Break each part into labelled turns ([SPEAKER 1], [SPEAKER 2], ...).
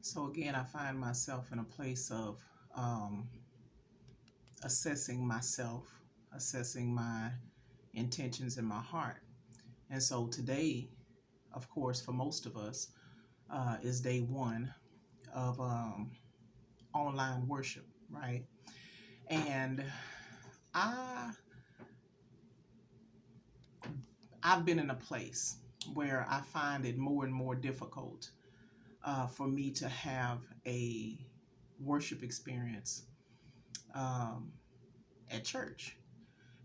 [SPEAKER 1] So again, I find myself in a place of um, assessing myself, assessing my intentions in my heart. And so today, of course, for most of us, is day one of online worship, right? And I I've been in a place where I find it more and more difficult for me to have a worship experience um, at church.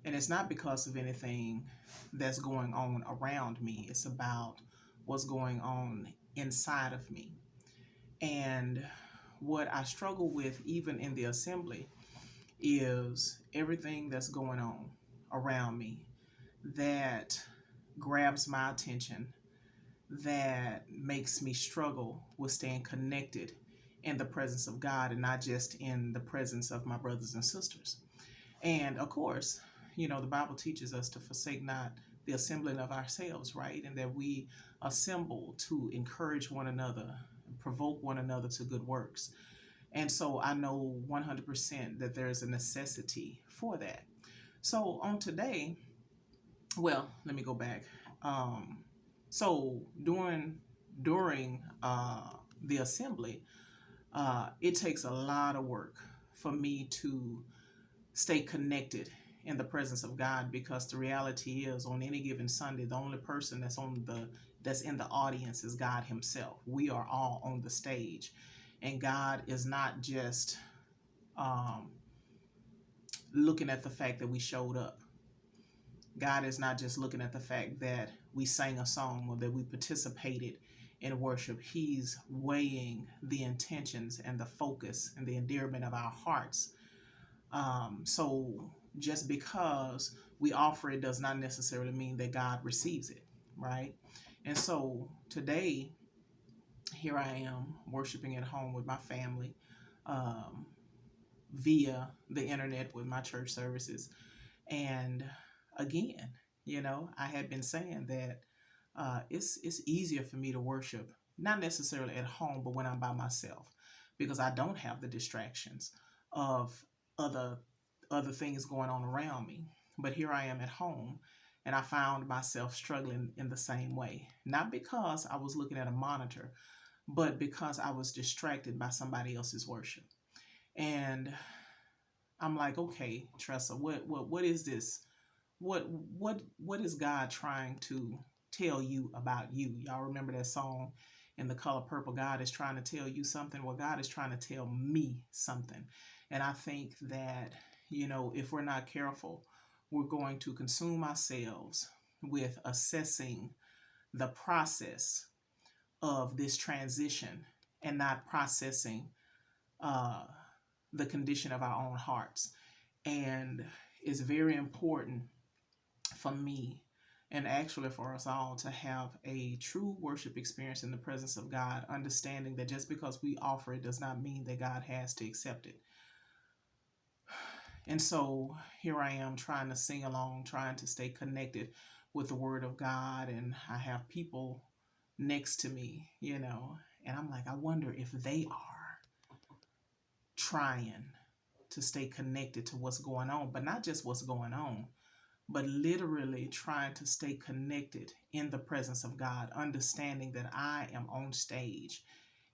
[SPEAKER 1] And it's not because of anything that's going on around me, it's about what's going on inside of me. And what I struggle with, even in the assembly, is everything that's going on around me that grabs my attention, that makes me struggle with staying connected in the presence of God and not just in the presence of my brothers and sisters. And of course, the Bible teaches us to forsake not the assembling of ourselves, right? And that we assemble to encourage one another, provoke one another to good works. And so I know 100% that there's a necessity for that. So on today, well, let me go back. Um, so during the assembly, it takes a lot of work for me to stay connected in the presence of God, because the reality is on any given Sunday the only person that's in the audience is God himself. We are all on the stage, and God is not just um, looking at the fact that we showed up. God is not just looking at the fact that we sang a song or that we participated in worship. He's weighing the intentions and the focus and the endearment of our hearts. So just because we offer it does not necessarily mean that God receives it, right? And so today, here I am worshiping at home with my family um, via the internet with my church services. And again, I had been saying that it's easier for me to worship, not necessarily at home, but when I'm by myself, because I don't have the distractions of other other things going on around me. But here I am at home, and I found myself struggling in the same way. Not because I was looking at a monitor, but because I was distracted by somebody else's worship. And I'm like, okay, Tressa, what is this? What is God trying to tell you about you? Y'all remember that song in The Color Purple? God is trying to tell you something. Well, God is trying to tell me something. And I think that, if we're not careful, we're going to consume ourselves with assessing the process of this transition and not processing uh, the condition of our own hearts. And it's very important for me, and actually for us all, to have a true worship experience in the presence of God, understanding that just because we offer it does not mean that God has to accept it. And so here I am trying to sing along, trying to stay connected with the Word of God, and I have people next to me, and I'm like, I wonder if they are trying to stay connected to what's going on, but not just what's going on, but literally trying to stay connected in the presence of God, understanding that I am on stage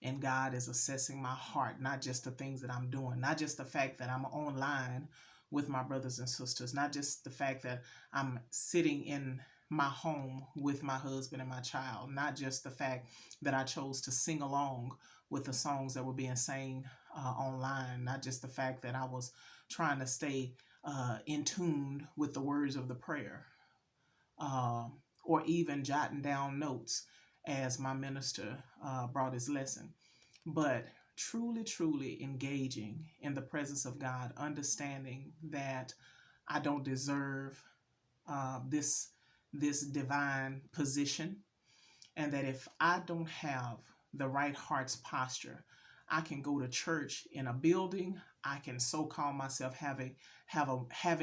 [SPEAKER 1] and God is assessing my heart, not just the things that I'm doing, not just the fact that I'm online with my brothers and sisters, not just the fact that I'm sitting in my home with my husband and my child, not just the fact that I chose to sing along with the songs that were being sang online, not just the fact that I was trying to stay in tune with the words of the prayer, uh, or even jotting down notes as my minister brought his lesson, but truly, truly engaging in the presence of God, understanding that I don't deserve this divine position, and that if I don't have the right heart's posture, I can go to church in a building. I can so call myself having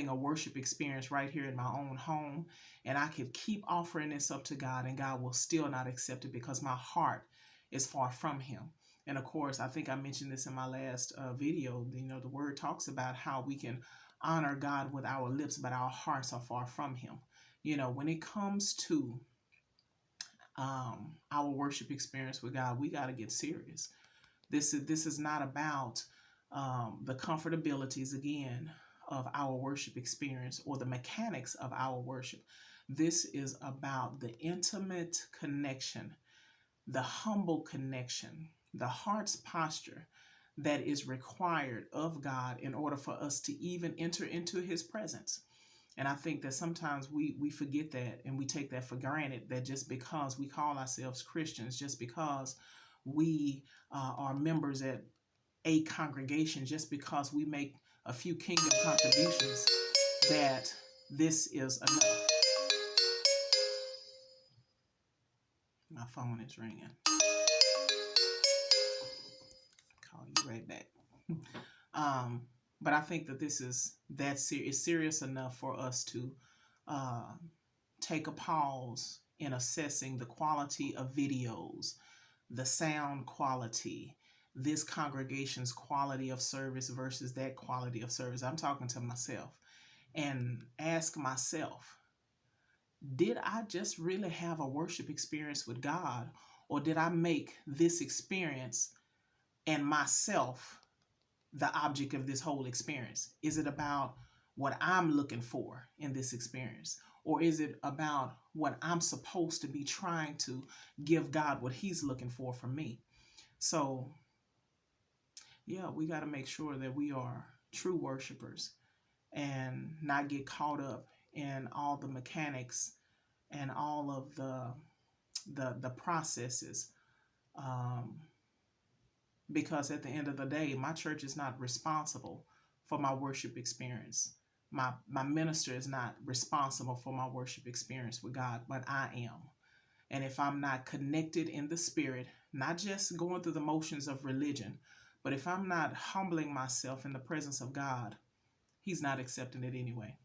[SPEAKER 1] a worship experience right here in my own home, and I could keep offering this up to God, and God will still not accept it because my heart is far from Him. And of course, I think I mentioned this in my last video. You know, the word talks about how we can honor God with our lips, but our hearts are far from Him. You know, when it comes to our worship experience with God, we got to get serious. This is not about the comfortabilities again of our worship experience or the mechanics of our worship. This is about the intimate connection, the humble connection, the heart's posture that is required of God in order for us to even enter into His presence. And I think that sometimes we forget that, and we take that for granted, that just because we call ourselves Christians, just because we are members at a congregation, just because we make a few kingdom contributions, that this is enough. My phone is ringing. Call you right back. um, but I think that this is serious enough for us to uh, take a pause in assessing the quality of videos, the sound quality, this congregation's quality of service versus that quality of service. I'm talking to myself, and ask myself, did I just really have a worship experience with God, or did I make this experience and myself the object of this whole experience? Is it about what I'm looking for in this experience? Or is it about what I'm supposed to be trying to give God what He's looking for from me? So, yeah, we got to make sure that we are true worshipers and not get caught up in all the mechanics and all of the processes. Um, because at the end of the day, my church is not responsible for my worship experience. My minister is not responsible for my worship experience with God, but I am. And if I'm not connected in the spirit, not just going through the motions of religion, but if I'm not humbling myself in the presence of God, He's not accepting it anyway.